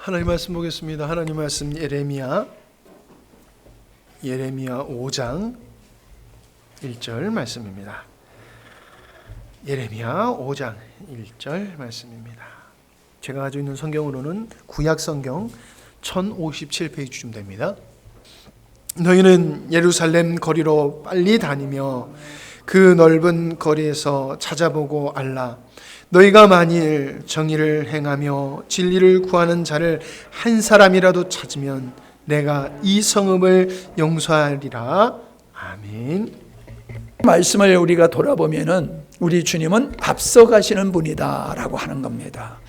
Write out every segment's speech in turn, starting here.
하나님 말씀 보겠습니다. 하나님 말씀 예레미야 5장 1절 말씀입니다. 예레미야 5장 1절 말씀입니다. 제가 가지고 있는 성경으로는 구약 성경 1057페이지쯤 됩니다. 너희는 예루살렘 거리로 빨리 다니며 그 넓은 거리에서 찾아보고 알라. 너희가 만일 정의를 행하며 진리를 구하는 자를 한 사람이라도 찾으면 내가 이 성읍을 용서하리라. 아멘. 말씀을 우리가 돌아보면은 우리 주님은 앞서가시는 분이다라고 하는 겁니다.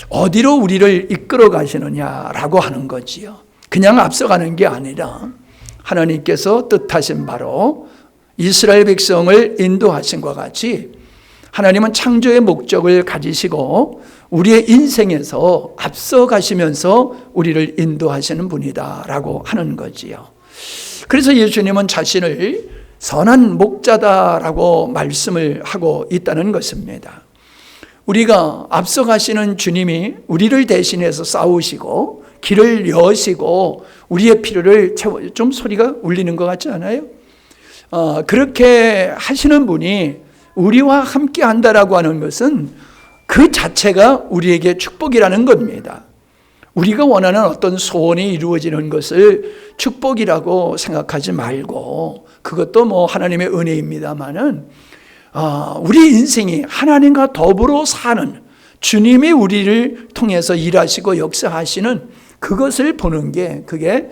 어디로 우리를 이끌어 가시느냐라고 하는 거지요. 그냥 앞서가는 게 아니라 하나님께서 뜻하신 바로 이스라엘 백성을 인도하신 것 같이 하나님은 창조의 목적을 가지시고 우리의 인생에서 앞서가시면서 우리를 인도하시는 분이다라고 하는 거지요. 그래서 예수님은 자신을 선한 목자다라고 말씀을 하고 있다는 것입니다. 우리가 앞서가시는 주님이 우리를 대신해서 싸우시고 길을 여시고 우리의 필요를 채워, 좀 소리가 울리는 것 같지 않아요? 그렇게 하시는 분이 우리와 함께 한다라고 하는 것은 그 자체가 우리에게 축복이라는 겁니다. 우리가 원하는 어떤 소원이 이루어지는 것을 축복이라고 생각하지 말고, 그것도 뭐 하나님의 은혜입니다만은 우리 인생이 하나님과 더불어 사는, 주님이 우리를 통해서 일하시고 역사하시는 그것을 보는 게 그게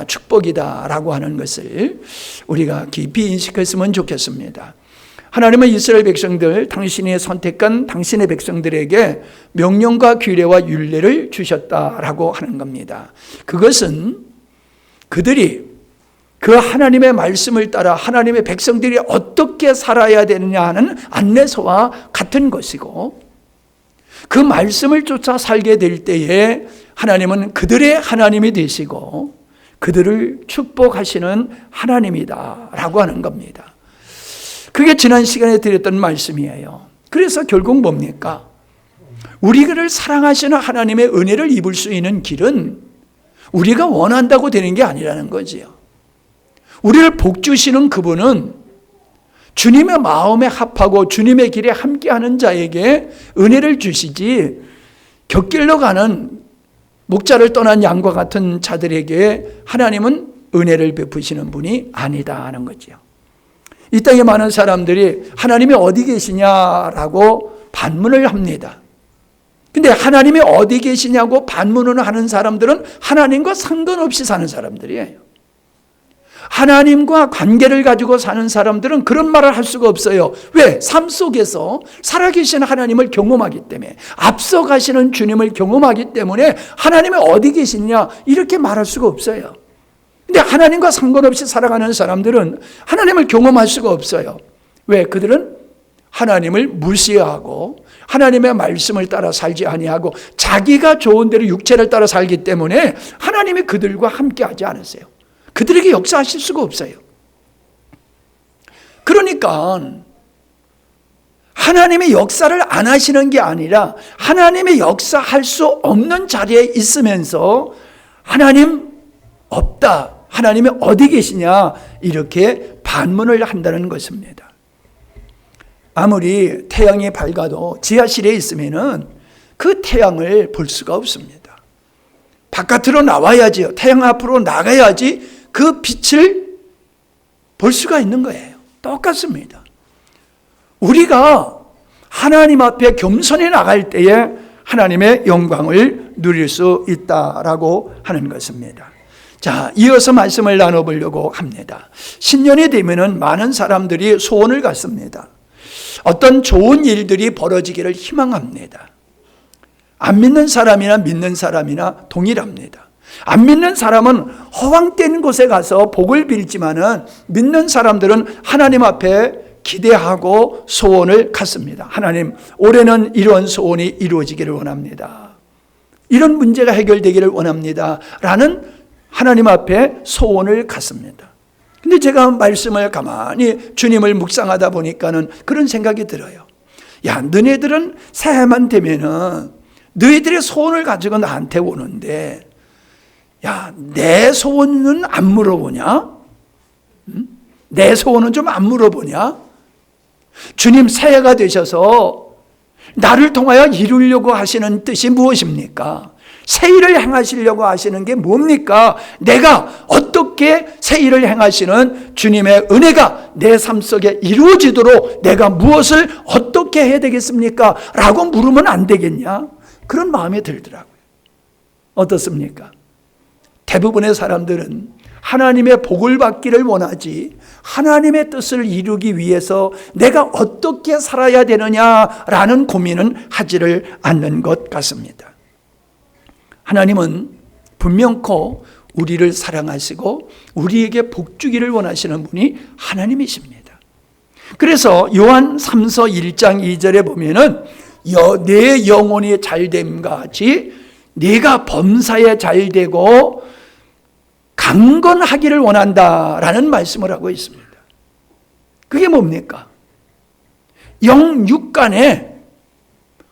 축복이다라고 하는 것을 우리가 깊이 인식했으면 좋겠습니다. 하나님은 이스라엘 백성들, 당신이 선택한 당신의 백성들에게 명령과 규례와 율례를 주셨다라고 하는 겁니다. 그것은 그들이 그 하나님의 말씀을 따라 하나님의 백성들이 어떻게 살아야 되느냐 하는 안내서와 같은 것이고, 그 말씀을 쫓아 살게 될 때에 하나님은 그들의 하나님이 되시고 그들을 축복하시는 하나님이다라고 하는 겁니다. 그게 지난 시간에 드렸던 말씀이에요. 그래서 결국 뭡니까? 우리를 사랑하시는 하나님의 은혜를 입을 수 있는 길은 우리가 원한다고 되는 게 아니라는 거지요. 우리를 복 주시는 그분은 주님의 마음에 합하고 주님의 길에 함께하는 자에게 은혜를 주시지, 곁길로 가는 목자를 떠난 양과 같은 자들에게 하나님은 은혜를 베푸시는 분이 아니다 하는 거죠. 이 땅에 많은 사람들이 하나님이 어디 계시냐라고 반문을 합니다. 근데 하나님이 어디 계시냐고 반문을 하는 사람들은 하나님과 상관없이 사는 사람들이에요. 하나님과 관계를 가지고 사는 사람들은 그런 말을 할 수가 없어요. 왜? 삶 속에서 살아계신 하나님을 경험하기 때문에, 앞서가시는 주님을 경험하기 때문에 하나님이 어디 계시냐 이렇게 말할 수가 없어요. 근데 하나님과 상관없이 살아가는 사람들은 하나님을 경험할 수가 없어요. 왜? 그들은 하나님을 무시하고 하나님의 말씀을 따라 살지 아니하고 자기가 좋은 대로 육체를 따라 살기 때문에 하나님이 그들과 함께하지 않으세요. 그들에게 역사하실 수가 없어요. 그러니까 하나님의 역사를 안 하시는 게 아니라 하나님의 역사할 수 없는 자리에 있으면서 하나님 없다, 하나님이 어디 계시냐 이렇게 반문을 한다는 것입니다. 아무리 태양이 밝아도 지하실에 있으면은 그 태양을 볼 수가 없습니다. 바깥으로 나와야지요. 태양 앞으로 나가야지 그 빛을 볼 수가 있는 거예요. 똑같습니다. 우리가 하나님 앞에 겸손히 나갈 때에 하나님의 영광을 누릴 수 있다라고 하는 것입니다. 자, 이어서 말씀을 나눠보려고 합니다. 신년이 되면은 많은 사람들이 소원을 갖습니다. 어떤 좋은 일들이 벌어지기를 희망합니다. 안 믿는 사람이나 믿는 사람이나 동일합니다. 안 믿는 사람은 허황된 곳에 가서 복을 빌지만은 믿는 사람들은 하나님 앞에 기대하고 소원을 갖습니다. 하나님, 올해는 이런 소원이 이루어지기를 원합니다. 이런 문제가 해결되기를 원합니다. 라는 하나님 앞에 소원을 갖습니다. 근데 제가 말씀을 가만히 주님을 묵상하다 보니까는 그런 생각이 들어요. 야, 너네들은 새해만 되면은 너희들의 소원을 가지고 나한테 오는데 야, 내 소원은 안 물어보냐? 내 소원은 좀 안 물어보냐? 주님 새해가 되셔서 나를 통하여 이루려고 하시는 뜻이 무엇입니까? 새 일을 행하시려고 하시는 게 뭡니까? 내가 어떻게 새 일을 행하시는 주님의 은혜가 내 삶 속에 이루어지도록 내가 무엇을 어떻게 해야 되겠습니까? 라고 물으면 안 되겠냐? 그런 마음이 들더라고요. 어떻습니까? 대부분의 사람들은 하나님의 복을 받기를 원하지 하나님의 뜻을 이루기 위해서 내가 어떻게 살아야 되느냐라는 고민은 하지를 않는 것 같습니다. 하나님은 분명코 우리를 사랑하시고 우리에게 복 주기를 원하시는 분이 하나님이십니다. 그래서 요한 3서 1장 2절에 보면은 내 영혼이 잘됨과 같이 네가 범사에 잘되고 강건하기를 원한다라는 말씀을 하고 있습니다. 그게 뭡니까? 영육간에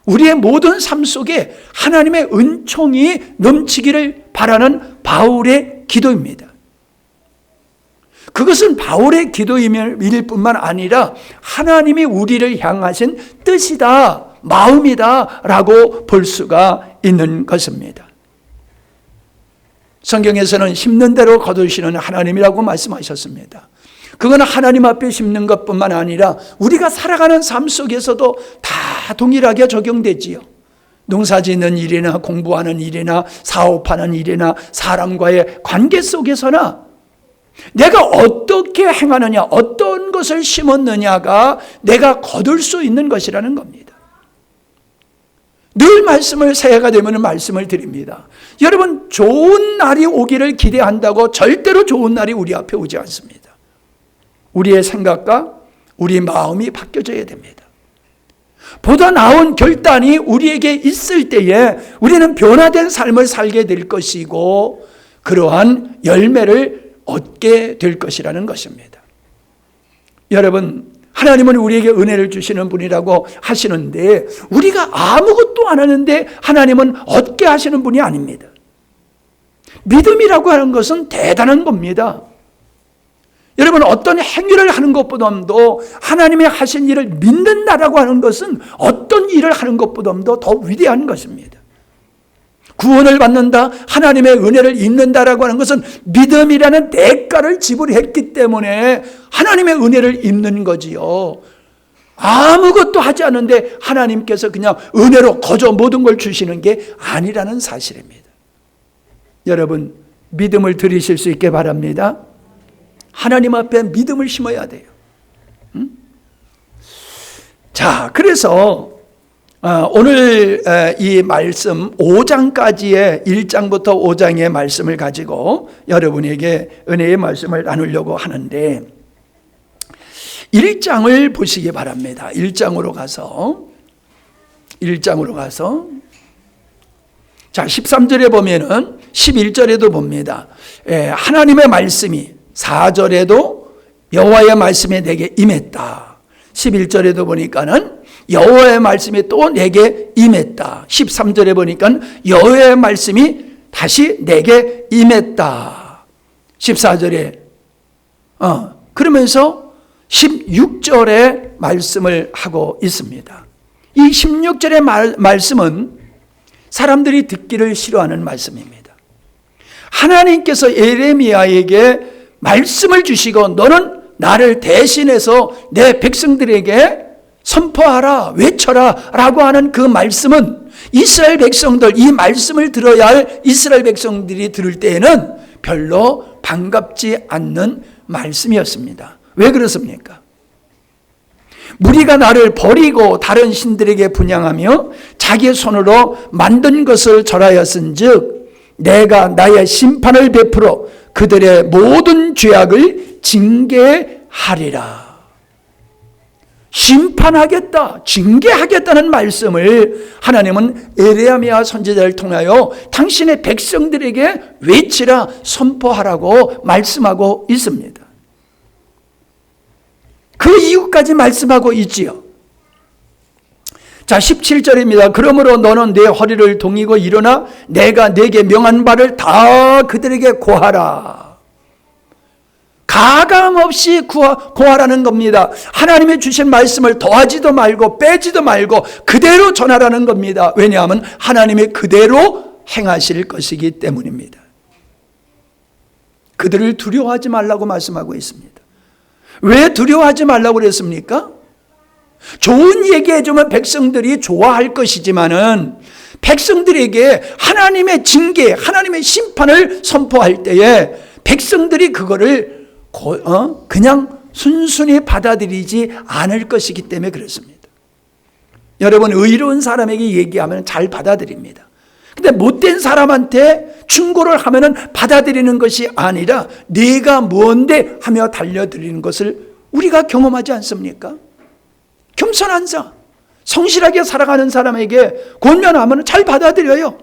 우리의 모든 삶 속에 하나님의 은총이 넘치기를 바라는 바울의 기도입니다. 그것은 바울의 기도일 뿐만 아니라 하나님이 우리를 향하신 뜻이다, 마음이다 라고 볼 수가 있는 것입니다. 성경에서는 심는 대로 거두시는 하나님이라고 말씀하셨습니다. 그건 하나님 앞에 심는 것뿐만 아니라 우리가 살아가는 삶 속에서도 다 동일하게 적용되지요. 농사 짓는 일이나 공부하는 일이나 사업하는 일이나 사람과의 관계 속에서나 내가 어떻게 행하느냐, 어떤 것을 심었느냐가 내가 거둘 수 있는 것이라는 겁니다. 늘 말씀을 새해가 되면 말씀을 드립니다. 여러분, 좋은 날이 오기를 기대한다고 절대로 좋은 날이 우리 앞에 오지 않습니다. 우리의 생각과 우리 마음이 바뀌어져야 됩니다. 보다 나은 결단이 우리에게 있을 때에 우리는 변화된 삶을 살게 될 것이고 그러한 열매를 얻게 될 것이라는 것입니다. 여러분, 하나님은 우리에게 은혜를 주시는 분이라고 하시는데 우리가 아무것도 안 하는데 하나님은 얻게 하시는 분이 아닙니다. 믿음이라고 하는 것은 대단한 겁니다. 여러분, 어떤 행위를 하는 것보다도 하나님이 하신 일을 믿는다라고 하는 것은 어떤 일을 하는 것보다도 더 위대한 것입니다. 구원을 받는다, 하나님의 은혜를 입는다라고 하는 것은 믿음이라는 대가를 지불했기 때문에 하나님의 은혜를 입는 거지요. 아무것도 하지 않는데 하나님께서 그냥 은혜로 거저 모든 걸 주시는 게 아니라는 사실입니다. 여러분, 믿음을 들이실 수 있게 바랍니다. 하나님 앞에 믿음을 심어야 돼요. 자, 그래서 오늘 이 말씀 5장까지의 1장부터 5장의 말씀을 가지고 여러분에게 은혜의 말씀을 나누려고 하는데 1장을 보시기 바랍니다. 1장으로 가서 자, 13절에 보면은 11절에도 봅니다. 하나님의 말씀이 4절에도 여호와의 말씀이 내게 임했다. 11절에도 보니까는 여호와의 말씀이 또 내게 임했다. 13절에 보니까 여호와의 말씀이 다시 내게 임했다. 14절에 그러면서 16절에 말씀을 하고 있습니다. 이 16절의 말씀은 사람들이 듣기를 싫어하는 말씀입니다. 하나님께서 예레미야에게 말씀을 주시고 너는 나를 대신해서 내 백성들에게 선포하라, 외쳐라 라고 하는 그 말씀은 이스라엘 백성들, 이 말씀을 들어야 할 이스라엘 백성들이 들을 때에는 별로 반갑지 않는 말씀이었습니다. 왜 그렇습니까? 무리가 나를 버리고 다른 신들에게 분향하며 자기 손으로 만든 것을 절하였은즉 내가 나의 심판을 베풀어 그들의 모든 죄악을 징계하리라. 심판하겠다, 징계하겠다는 말씀을 하나님은 에레미야 선지자를 통하여 당신의 백성들에게 외치라, 선포하라고 말씀하고 있습니다. 그 이유까지 말씀하고 있지요. 자, 17절입니다. 그러므로 너는 내 허리를 동이고 일어나 내가 내게 명한 바를 다 그들에게 고하라. 가감없이 고하라는 겁니다. 하나님의 주신 말씀을 더하지도 말고 빼지도 말고 그대로 전하라는 겁니다. 왜냐하면 하나님이 그대로 행하실 것이기 때문입니다. 그들을 두려워하지 말라고 말씀하고 있습니다. 왜 두려워하지 말라고 그랬습니까? 좋은 얘기해주면 백성들이 좋아할 것이지만은 백성들에게 하나님의 징계, 하나님의 심판을 선포할 때에 백성들이 그거를 그냥 순순히 받아들이지 않을 것이기 때문에 그렇습니다. 여러분, 의로운 사람에게 얘기하면 잘 받아들입니다. 근데 못된 사람한테 충고를 하면은 받아들이는 것이 아니라 네가 뭔데 하며 달려들이는 것을 우리가 경험하지 않습니까? 겸손한 자, 성실하게 살아가는 사람에게 권면하면 잘 받아들여요.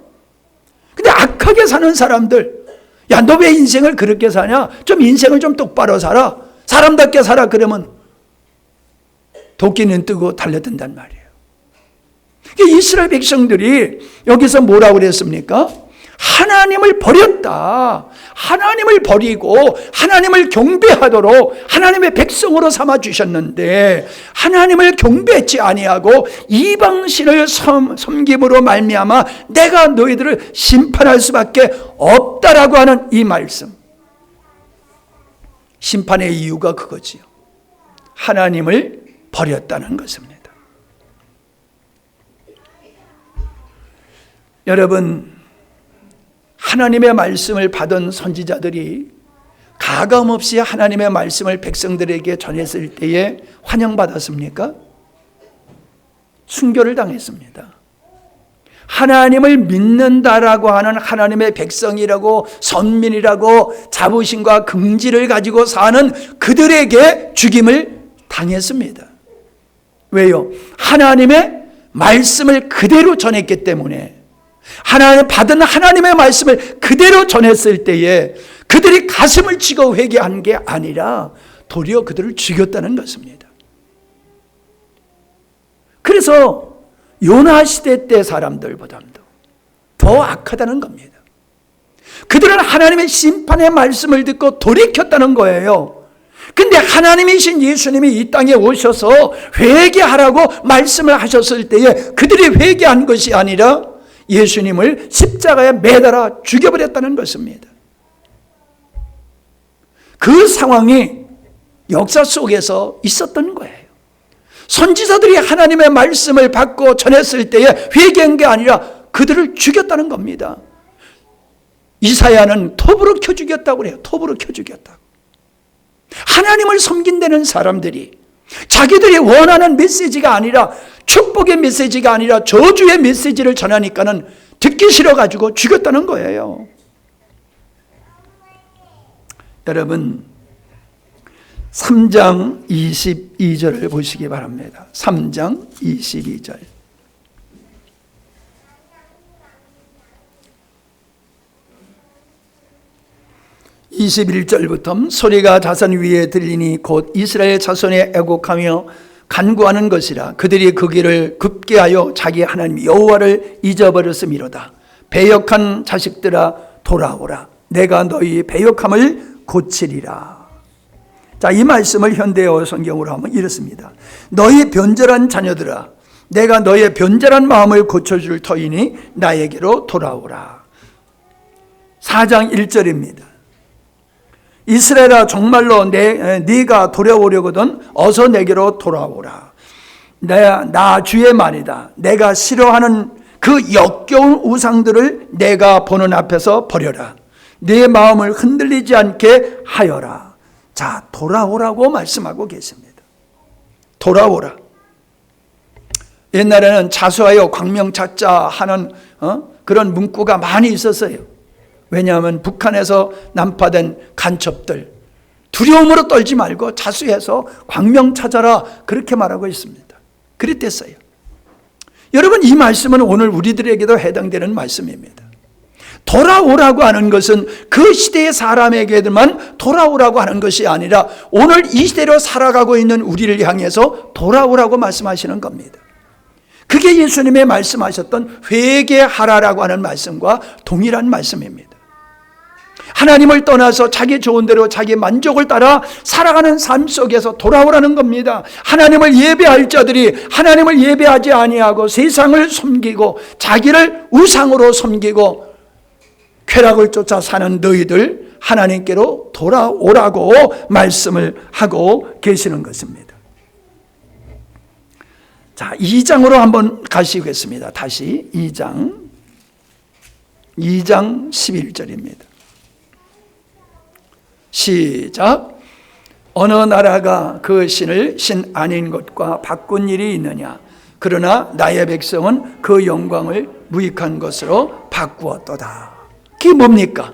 근데 악하게 사는 사람들, 야, 너 왜 인생을 그렇게 사냐? 좀 인생을 좀 똑바로 살아. 사람답게 살아. 그러면 도끼는 뜨고 달려든단 말이에요. 이스라엘 백성들이 여기서 뭐라고 그랬습니까? 하나님을 버렸다. 하나님을 버리고 하나님을 경배하도록 하나님의 백성으로 삼아 주셨는데 하나님을 경배치 아니하고 이방신을 섬김으로 말미암아 내가 너희들을 심판할 수밖에 없다라고 하는 이 말씀. 심판의 이유가 그거지요. 하나님을 버렸다는 것입니다. 여러분, 하나님의 말씀을 받은 선지자들이 가감없이 하나님의 말씀을 백성들에게 전했을 때에 환영받았습니까? 순교를 당했습니다. 하나님을 믿는다라고 하는 하나님의 백성이라고 선민이라고 자부심과 긍지를 가지고 사는 그들에게 죽임을 당했습니다. 왜요? 하나님의 말씀을 그대로 전했기 때문에 하나님 받은 하나님의 말씀을 그대로 전했을 때에 그들이 가슴을 치고 회개한 게 아니라 도리어 그들을 죽였다는 것입니다. 그래서 요나 시대 때 사람들보다도 더 악하다는 겁니다. 그들은 하나님의 심판의 말씀을 듣고 돌이켰다는 거예요. 근데 하나님이신 예수님이 이 땅에 오셔서 회개하라고 말씀을 하셨을 때에 그들이 회개한 것이 아니라 예수님을 십자가에 매달아 죽여버렸다는 것입니다. 그 상황이 역사 속에서 있었던 거예요. 선지자들이 하나님의 말씀을 받고 전했을 때에 회개한 게 아니라 그들을 죽였다는 겁니다. 이사야는 톱으로 켜 죽였다고 그래요. 톱으로 켜 죽였다고. 하나님을 섬긴다는 사람들이 자기들이 원하는 메시지가 아니라 축복의 메시지가 아니라 저주의 메시지를 전하니까는 듣기 싫어가지고 죽였다는 거예요. 여러분, 3장 22절을 보시기 바랍니다. 3장 22절. (21절부터) 소리가 자선 위에 들리니 곧 이스라엘 자손이 애곡하며 간구하는 것이라. 그들이 그 길을 급게하여 자기 하나님 여호와를 잊어버렸음이로다. 배역한 자식들아 돌아오라. 내가 너희 배역함을 고치리라. 자, 이 말씀을 현대어 성경으로 하면 이렇습니다. 너희 변절한 자녀들아, 내가 너의 변절한 마음을 고쳐줄 터이니 나에게로 돌아오라. 4장 1절입니다. 이스라엘아, 정말로 네가 돌아오려거든 어서 내게로 돌아오라. 나 주의 말이다. 내가 싫어하는 그 역겨운 우상들을 내가 보는 앞에서 버려라. 네 마음을 흔들리지 않게 하여라. 자, 돌아오라고 말씀하고 계십니다. 돌아오라. 옛날에는 자수하여 광명 찾자 하는 그런 문구가 많이 있었어요. 왜냐하면 북한에서 난파된 간첩들, 두려움으로 떨지 말고 자수해서 광명 찾아라, 그렇게 말하고 있습니다. 그랬댔어요. 여러분, 이 말씀은 오늘 우리들에게도 해당되는 말씀입니다. 돌아오라고 하는 것은 그 시대의 사람에게만 돌아오라고 하는 것이 아니라 오늘 이 시대로 살아가고 있는 우리를 향해서 돌아오라고 말씀하시는 겁니다. 그게 예수님의 말씀하셨던 회개하라라고 하는 말씀과 동일한 말씀입니다. 하나님을 떠나서 자기 좋은 대로 자기 만족을 따라 살아가는 삶 속에서 돌아오라는 겁니다. 하나님을 예배할 자들이 하나님을 예배하지 아니하고 세상을 섬기고 자기를 우상으로 섬기고 쾌락을 쫓아 사는 너희들 하나님께로 돌아오라고 말씀을 하고 계시는 것입니다. 자, 2장으로 한번 가시겠습니다. 다시 2장 11절입니다. 시작. 어느 나라가 그 신을 신 아닌 것과 바꾼 일이 있느냐. 그러나 나의 백성은 그 영광을 무익한 것으로 바꾸었도다. 그게 뭡니까?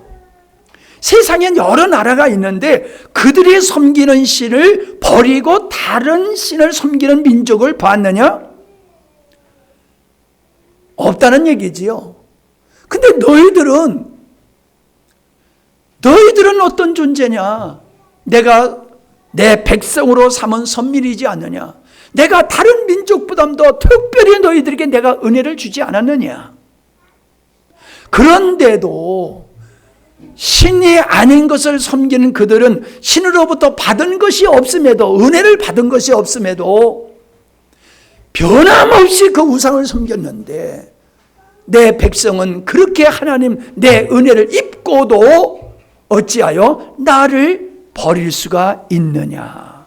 세상엔 여러 나라가 있는데 그들이 섬기는 신을 버리고 다른 신을 섬기는 민족을 봤느냐? 없다는 얘기지요. 근데 너희들은 어떤 존재냐? 내가 내 백성으로 삼은 선민이지 않느냐? 내가 다른 민족보다도 특별히 너희들에게 내가 은혜를 주지 않았느냐? 그런데도 신이 아닌 것을 섬기는 그들은 신으로부터 받은 것이 없음에도, 은혜를 받은 것이 없음에도 변함없이 그 우상을 섬겼는데 내 백성은 그렇게 하나님 내 은혜를 입고도 어찌하여 나를 버릴 수가 있느냐.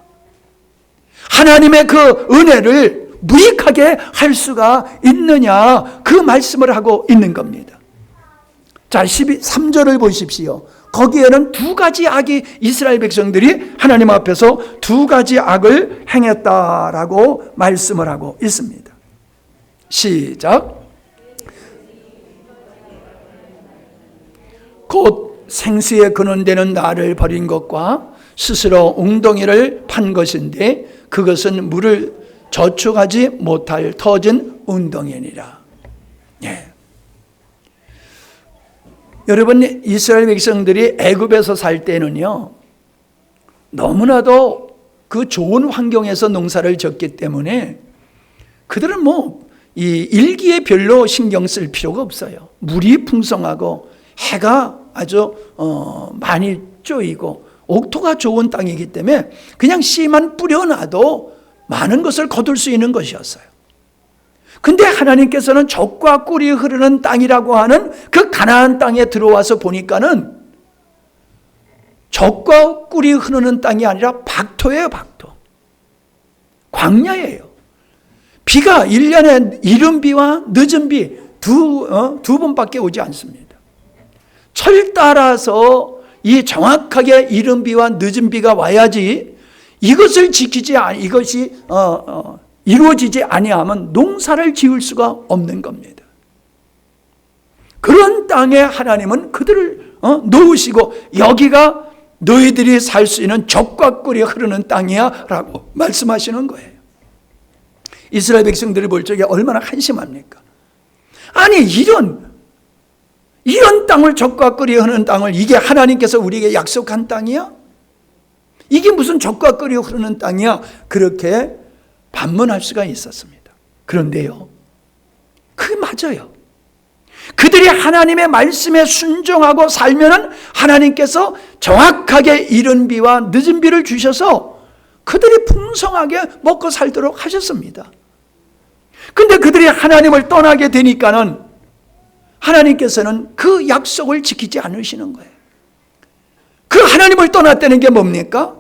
하나님의 그 은혜를 무익하게 할 수가 있느냐. 그 말씀을 하고 있는 겁니다. 자, 3절을 보십시오. 거기에는 두 가지 악이 이스라엘 백성들이 하나님 앞에서 두 가지 악을 행했다라고 말씀을 하고 있습니다. 시작. 곧 생수에 근원되는 나를 버린 것과 스스로 웅덩이를 판 것인데 그것은 물을 저축하지 못할 터진 웅덩이니라. 예. 여러분, 이스라엘 백성들이 애굽에서 살 때는요, 너무나도 그 좋은 환경에서 농사를 짓기 때문에 그들은 이 일기에 별로 신경 쓸 필요가 없어요. 물이 풍성하고 해가 아주 많이 쪼이고 옥토가 좋은 땅이기 때문에 그냥 씨만 뿌려놔도 많은 것을 거둘 수 있는 것이었어요. 근데 하나님께서는 젖과 꿀이 흐르는 땅이라고 하는 그 가나안 땅에 들어와서 보니까는 젖과 꿀이 흐르는 땅이 아니라 박토예요, 박토. 광야예요. 비가 1년에 이른 비와 늦은 비 두 번밖에 오지 않습니다. 철 따라서 이 정확하게 이른 비와 늦은 비가 와야지 이것을 이것이 이루어지지 아니하면 농사를 지을 수가 없는 겁니다. 그런 땅에 하나님은 그들을 놓으시고 여기가 너희들이 살 수 있는 젖과 꿀이 흐르는 땅이야 라고 말씀하시는 거예요. 이스라엘 백성들이 볼 적에 얼마나 한심합니까? 아니 이런 땅을, 젖과 꿀이 흐르는 땅을, 이게 하나님께서 우리에게 약속한 땅이야? 이게 무슨 젖과 꿀이 흐르는 땅이야? 그렇게 반문할 수가 있었습니다. 그런데요, 그게 맞아요. 그들이 하나님의 말씀에 순종하고 살면은 하나님께서 정확하게 이른 비와 늦은 비를 주셔서 그들이 풍성하게 먹고 살도록 하셨습니다. 근데 그들이 하나님을 떠나게 되니까는 하나님께서는 그 약속을 지키지 않으시는 거예요. 그 하나님을 떠났다는 게 뭡니까?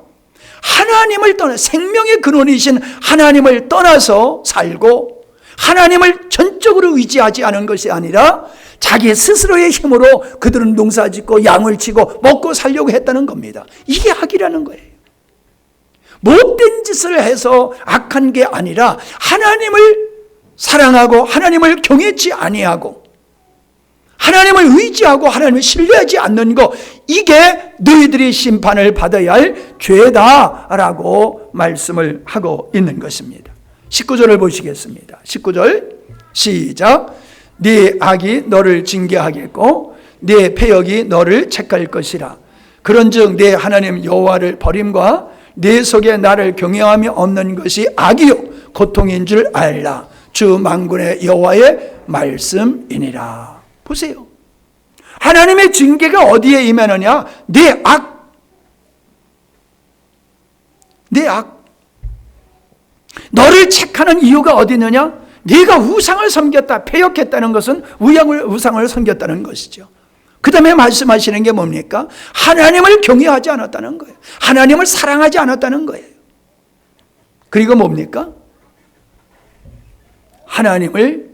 하나님을 떠나, 생명의 근원이신 하나님을 떠나서 살고 하나님을 전적으로 의지하지 않은 것이 아니라 자기 스스로의 힘으로 그들은 농사짓고 양을 치고 먹고 살려고 했다는 겁니다. 이게 악이라는 거예요. 못된 짓을 해서 악한 게 아니라 하나님을 사랑하고 하나님을 경외치 아니하고 하나님을 의지하고 하나님을 신뢰하지 않는 것, 이게 너희들이 심판을 받아야 할 죄다라고 말씀을 하고 있는 것입니다. 19절을 보시겠습니다. 19절 시작. 네 악이 너를 징계하겠고 네 패역이 너를 책할 것이라. 그런즉 네 하나님 여호와를 버림과 네 속에 나를 경외함이 없는 것이 악이요 고통인 줄 알라. 주 만군의 여호와의 말씀이니라. 보세요. 하나님의 징계가 어디에 임하느냐? 내 악. 너를 책하는 이유가 어디 있느냐? 네가 우상을 섬겼다, 패역했다는 것은 우상을 섬겼다는 것이죠. 그 다음에 말씀하시는 게 뭡니까? 하나님을 경외하지 않았다는 거예요. 하나님을 사랑하지 않았다는 거예요. 그리고 뭡니까? 하나님을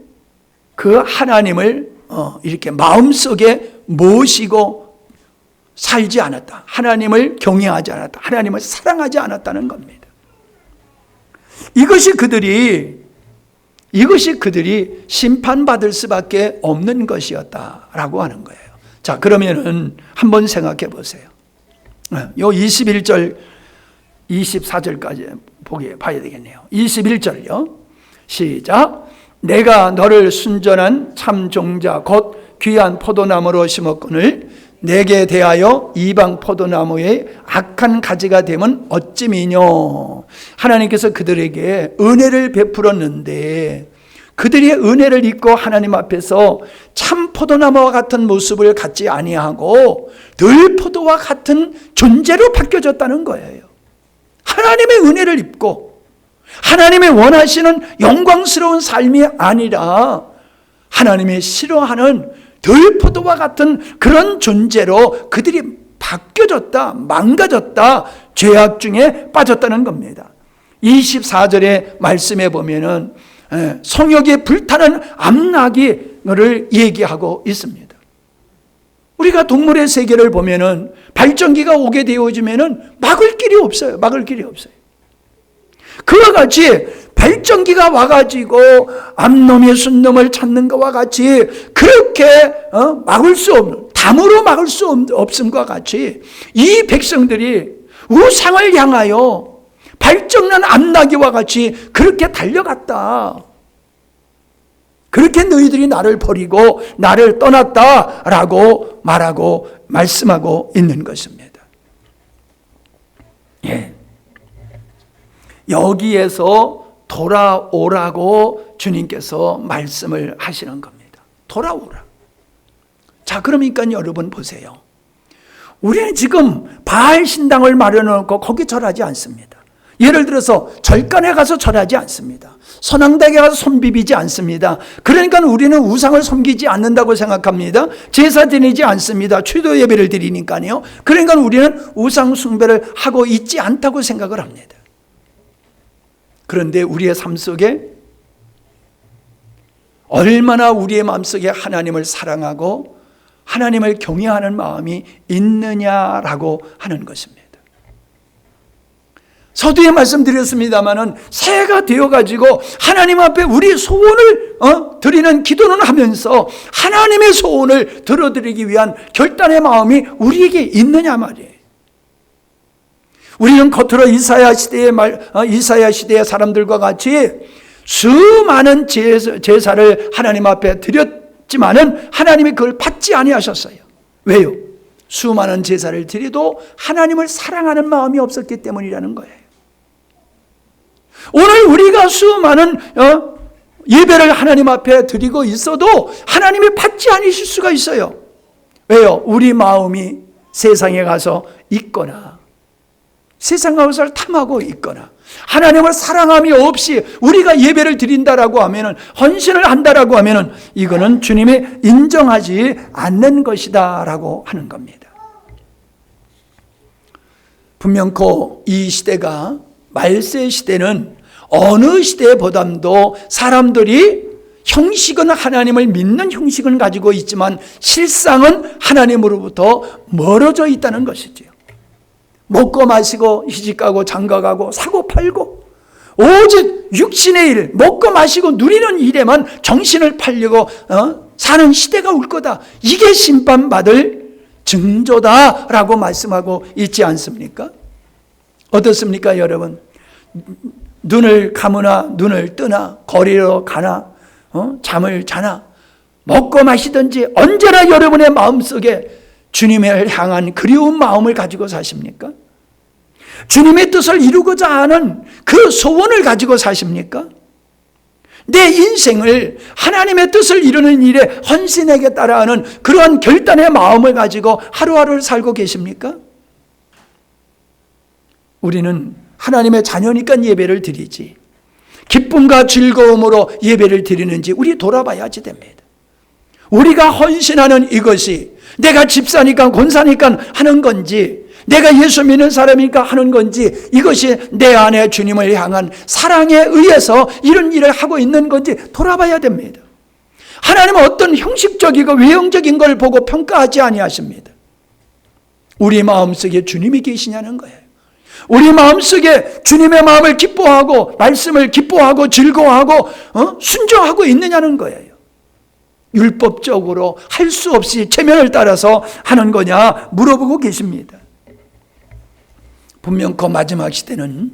이렇게 마음속에 모시고 살지 않았다. 하나님을 경외하지 않았다. 하나님을 사랑하지 않았다는 겁니다. 이것이 그들이 심판받을 수밖에 없는 것이었다라고 하는 거예요. 자, 그러면은 한번 생각해 보세요. 요 21절, 24절까지 봐야 되겠네요. 21절요. 시작. 내가 너를 순전한 참 종자 곧 귀한 포도나무로 심었거늘 내게 대하여 이방 포도나무의 악한 가지가 되면 어찌미뇨. 하나님께서 그들에게 은혜를 베풀었는데 그들이 은혜를 잊고 하나님 앞에서 참 포도나무와 같은 모습을 갖지 아니하고 들포도와 같은 존재로 바뀌어졌다는 거예요. 하나님의 은혜를 입고 하나님의 원하시는 영광스러운 삶이 아니라 하나님의 싫어하는 들포도와 같은 그런 존재로 그들이 바뀌어졌다, 망가졌다, 죄악 중에 빠졌다는 겁니다. 24절의 말씀에 보면은 성욕에 불타는 암나기를 얘기하고 있습니다. 우리가 동물의 세계를 보면은 발전기가 오게 되어지면은 막을 길이 없어요. 그와 같이 발전기가 와가지고 암놈의 순놈을 찾는 것과 같이 그렇게 막을 수 없는, 담으로 막을 수 없음과 같이 이 백성들이 우상을 향하여 발정난 암나기와 같이 그렇게 달려갔다. 그렇게 너희들이 나를 버리고 나를 떠났다라고 말씀하고 있는 것입니다. 예. 여기에서 돌아오라고 주님께서 말씀을 하시는 겁니다. 돌아오라. 자, 그러니까 여러분 보세요. 우리는 지금 바알 신당을 마련해놓고 거기 절하지 않습니다. 예를 들어서 절간에 가서 절하지 않습니다. 선앙당에 가서 손 비비지 않습니다. 그러니까 우리는 우상을 섬기지 않는다고 생각합니다. 제사 드리지 않습니다. 추도 예배를 드리니까요. 그러니까 우리는 우상 숭배를 하고 있지 않다고 생각을 합니다. 그런데 우리의 삶 속에 얼마나 우리의 마음속에 하나님을 사랑하고 하나님을 경외하는 마음이 있느냐라고 하는 것입니다. 서두에 말씀드렸습니다마는 새해가 되어가지고 하나님 앞에 우리 소원을 드리는 기도는 하면서 하나님의 소원을 들어드리기 위한 결단의 마음이 우리에게 있느냐 말이에요. 우리는 겉으로 이사야 시대의 사람들과 같이 수많은 제사를 하나님 앞에 드렸지만은 하나님이 그걸 받지 아니하셨어요. 왜요? 수많은 제사를 드려도 하나님을 사랑하는 마음이 없었기 때문이라는 거예요. 오늘 우리가 수많은 예배를 하나님 앞에 드리고 있어도 하나님이 받지 않으실 수가 있어요. 왜요? 우리 마음이 세상에 가서 있거나 세상 것을 탐하고 있거나 하나님을 사랑함이 없이 우리가 예배를 드린다라고 하면은 헌신을 한다라고 하면은 이거는 주님이 인정하지 않는 것이다라고 하는 겁니다. 분명코 이 시대가 말세 시대는 어느 시대보다도 사람들이 형식은 하나님을 믿는 형식은 가지고 있지만 실상은 하나님으로부터 멀어져 있다는 것이지요. 먹고 마시고 시집가고 장가가고 사고 팔고 오직 육신의 일, 먹고 마시고 누리는 일에만 정신을 팔려고 사는 시대가 올 거다. 이게 심판받을 징조다라고 말씀하고 있지 않습니까? 어떻습니까, 여러분? 눈을 감으나 눈을 뜨나 거리로 가나 잠을 자나 먹고 마시든지 언제나 여러분의 마음속에 주님을 향한 그리운 마음을 가지고 사십니까? 주님의 뜻을 이루고자 하는 그 소원을 가지고 사십니까? 내 인생을 하나님의 뜻을 이루는 일에 헌신하겠다라 하는 그러한 결단의 마음을 가지고 하루하루를 살고 계십니까? 우리는 하나님의 자녀니까 예배를 드리지, 기쁨과 즐거움으로 예배를 드리는지 우리 돌아봐야지 됩니다. 우리가 헌신하는 이것이 내가 집사니까 권사니까 하는 건지, 내가 예수 믿는 사람이니까 하는 건지, 이것이 내 안에 주님을 향한 사랑에 의해서 이런 일을 하고 있는 건지 돌아봐야 됩니다. 하나님은 어떤 형식적이고 외형적인 걸 보고 평가하지 아니하십니다. 우리 마음속에 주님이 계시냐는 거예요. 우리 마음속에 주님의 마음을 기뻐하고 말씀을 기뻐하고 즐거워하고 순종하고 있느냐는 거예요. 율법적으로 할 수 없이 체면을 따라서 하는 거냐 물어보고 계십니다. 분명 그 마지막 시대는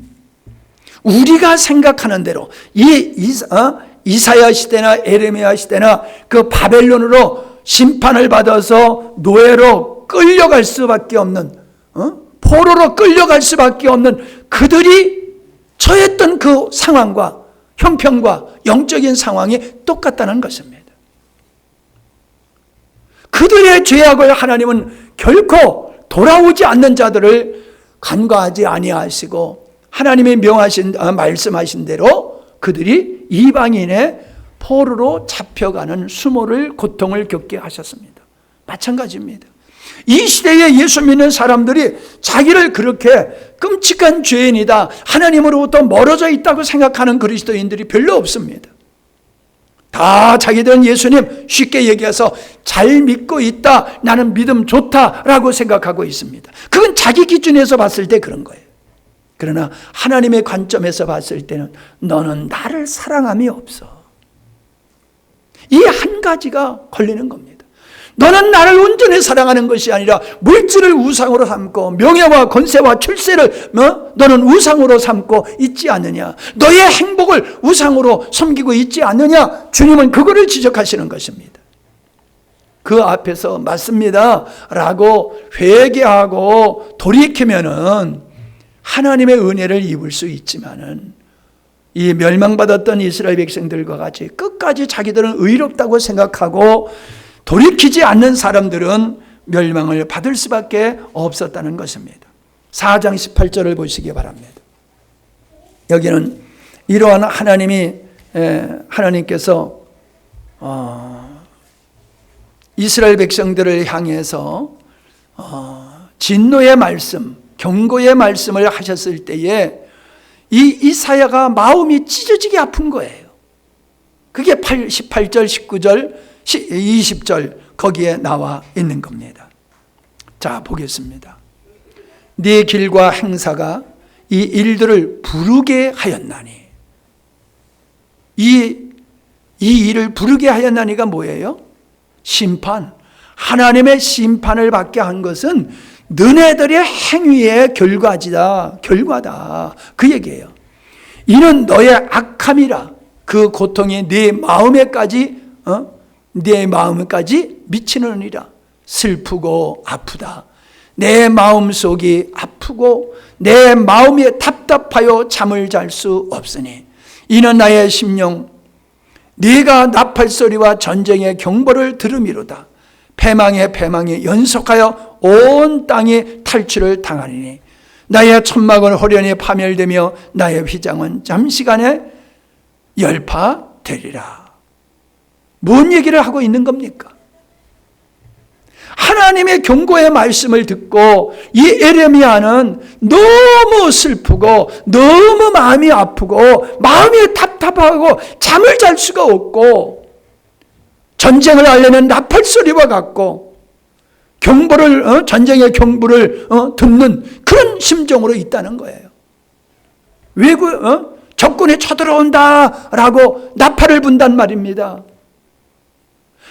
우리가 생각하는 대로 이사야 시대나 에레미야 시대나 그 바벨론으로 심판을 받아서 노예로 끌려갈 수밖에 없는, 포로로 끌려갈 수밖에 없는 그들이 처했던 그 상황과 형편과 영적인 상황이 똑같다는 것입니다. 그들의 죄악을 하나님은 결코 돌아오지 않는 자들을 간과하지 아니하시고 하나님이 말씀하신 대로 그들이 이방인의 포로로 잡혀가는 수모를 고통을 겪게 하셨습니다. 마찬가지입니다. 이 시대에 예수 믿는 사람들이 자기를 그렇게 끔찍한 죄인이다, 하나님으로부터 멀어져 있다고 생각하는 그리스도인들이 별로 없습니다. 다 자기들은 예수님 쉽게 얘기해서 잘 믿고 있다, 나는 믿음 좋다라고 생각하고 있습니다. 그건 자기 기준에서 봤을 때 그런 거예요. 그러나 하나님의 관점에서 봤을 때는 너는 나를 사랑함이 없어. 이 한 가지가 걸리는 겁니다. 너는 나를 온전히 사랑하는 것이 아니라 물질을 우상으로 삼고 명예와 권세와 출세를 너는 우상으로 삼고 있지 않느냐. 너의 행복을 우상으로 섬기고 있지 않느냐. 주님은 그거를 지적하시는 것입니다. 그 앞에서 맞습니다 라고 회개하고 돌이키면은 하나님의 은혜를 입을 수 있지만은 이 멸망받았던 이스라엘 백성들과 같이 끝까지 자기들은 의롭다고 생각하고 돌이키지 않는 사람들은 멸망을 받을 수밖에 없었다는 것입니다. 4장 18절을 보시기 바랍니다. 여기는 이러한 하나님께서 이스라엘 백성들을 향해서 진노의 말씀, 경고의 말씀을 하셨을 때에 이 이사야가 마음이 찢어지게 아픈 거예요. 그게 18절, 19절, 20절 거기에 나와 있는 겁니다. 자, 보겠습니다. 네 길과 행사가 이 일들을 부르게 하였나니. 이 일을 부르게 하였나니가 뭐예요? 심판. 하나님의 심판을 받게 한 것은 너네들의 행위의 결과다. 그 얘기예요. 이는 너의 악함이라. 그 고통이 네 마음에까지 미치느니라. 슬프고 아프다. 내 마음속이 아프고 내 마음이 답답하여 잠을 잘 수 없으니 이는 나의 심령 네가 나팔소리와 전쟁의 경보를 들음이로다. 패망에 연속하여 온 땅이 탈취를 당하리니 나의 천막은 호련히 파멸되며 나의 휘장은 잠시간에 열파되리라. 뭔 얘기를 하고 있는 겁니까? 하나님의 경고의 말씀을 듣고 이 에레미야는 너무 슬프고 너무 마음이 아프고 마음이 답답하고 잠을 잘 수가 없고 전쟁을 알리는 나팔소리와 같고 전쟁의 경보를 듣는 그런 심정으로 있다는 거예요. 적군이 쳐들어온다라고 나팔을 분단 말입니다.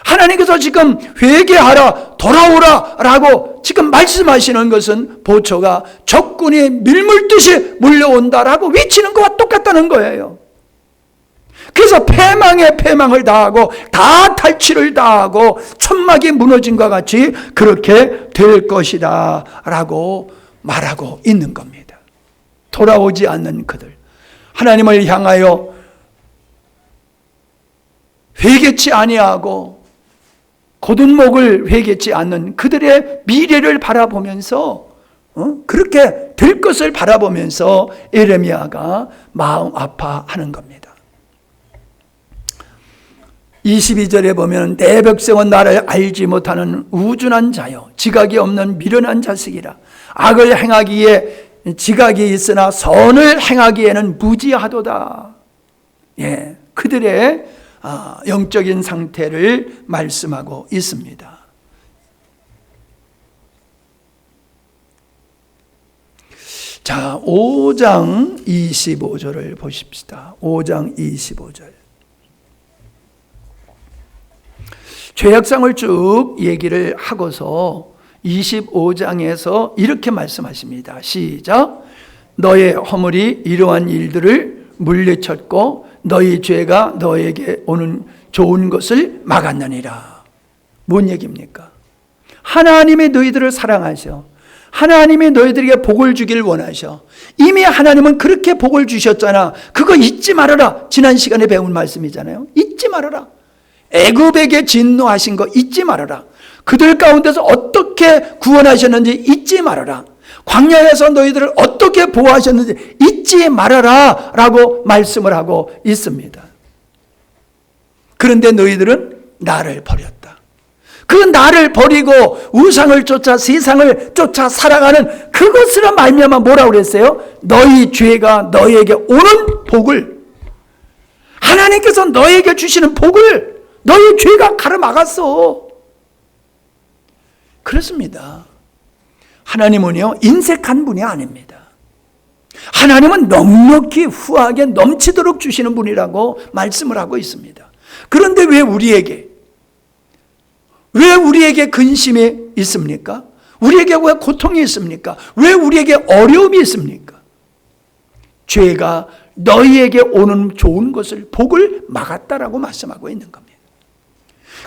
하나님께서 지금 회개하라, 돌아오라라고 지금 말씀하시는 것은 보초가 적군이 밀물듯이 몰려온다라고 외치는 것과 똑같다는 거예요. 그래서 패망을 당하고 다 탈취를 당하고 천막이 무너진 것 같이 그렇게 될 것이다 라고 말하고 있는 겁니다. 돌아오지 않는 그들, 하나님을 향하여 회개치 아니하고 곧은 목을 회개치 않는 그들의 미래를 바라보면서 그렇게 될 것을 바라보면서 예레미야가 마음 아파하는 겁니다. 22절에 보면 내 백성은 나를 알지 못하는 우준한 자요 지각이 없는 미련한 자식이라. 악을 행하기에 지각이 있으나 선을 행하기에는 무지하도다. 예, 그들의 영적인 상태를 말씀하고 있습니다. 자, 5장 25절을 보십시다. 5장 25절. 죄악상을 쭉 얘기를 하고서 25장에서 이렇게 말씀하십니다. 시작. 너의 허물이 이러한 일들을 물리쳤고 너희 죄가 너에게 오는 좋은 것을 막았느니라. 뭔 얘기입니까? 하나님이 너희들을 사랑하셔. 하나님이 너희들에게 복을 주길 원하셔. 이미 하나님은 그렇게 복을 주셨잖아. 그거 잊지 말아라. 지난 시간에 배운 말씀이잖아요. 잊지 말아라. 애굽에게 진노하신 거 잊지 말아라. 그들 가운데서 어떻게 구원하셨는지 잊지 말아라. 광야에서 너희들을 어떻게 보호하셨는지 잊지 말아라 라고 말씀을 하고 있습니다. 그런데 너희들은 나를 버렸다. 그 나를 버리고 우상을 쫓아 세상을 쫓아 살아가는 그것으로 말미암아 뭐라고 그랬어요? 너희 죄가 너희에게 오는 복을, 하나님께서 너희에게 주시는 복을 너희 죄가 가로막았어. 그렇습니다. 하나님은요 인색한 분이 아닙니다. 하나님은 넉넉히 후하게 넘치도록 주시는 분이라고 말씀을 하고 있습니다. 그런데 왜 우리에게 근심이 있습니까? 우리에게 왜 고통이 있습니까? 왜 우리에게 어려움이 있습니까? 죄가 너희에게 오는 좋은 것을 복을 막았다라고 말씀하고 있는 겁니다.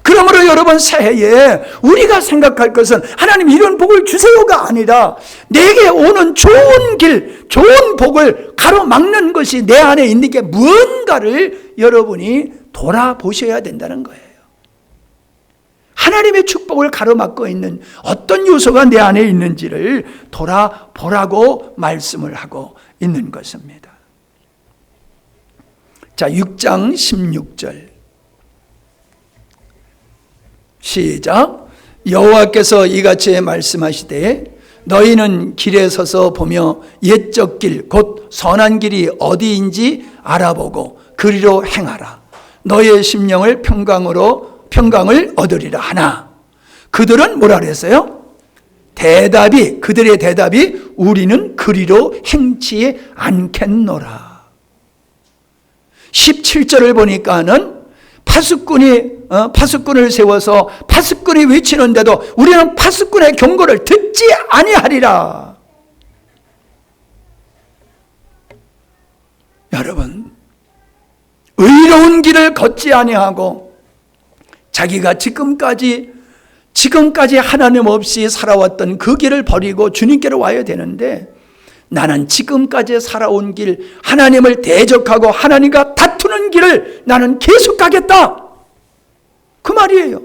그러므로 여러분 새해에 우리가 생각할 것은 하나님 이런 복을 주세요가 아니라 내게 오는 좋은 길, 좋은 복을 가로막는 것이 내 안에 있는 게 무언가를 여러분이 돌아보셔야 된다는 거예요. 하나님의 축복을 가로막고 있는 어떤 요소가 내 안에 있는지를 돌아보라고 말씀을 하고 있는 것입니다. 자, 6장 16절 시작. 여호와께서 이같이 말씀하시되 너희는 길에 서서 보며 옛적 길 곧 선한 길이 어디인지 알아보고 그리로 행하라. 너희의 심령을 평강을 얻으리라 하나. 그들은 뭐라 그랬어요? 그들의 대답이 우리는 그리로 행치 않겠노라. 17절을 보니까는 파수꾼을 세워서 파수꾼이 외치는데도 우리는 파수꾼의 경고를 듣지 아니하리라. 여러분, 의로운 길을 걷지 아니하고 자기가 지금까지 하나님 없이 살아왔던 그 길을 버리고 주님께로 와야 되는데 나는 지금까지 살아온 길, 하나님을 대적하고 하나님과 다투는 길을 나는 계속 가겠다. 그 말이에요.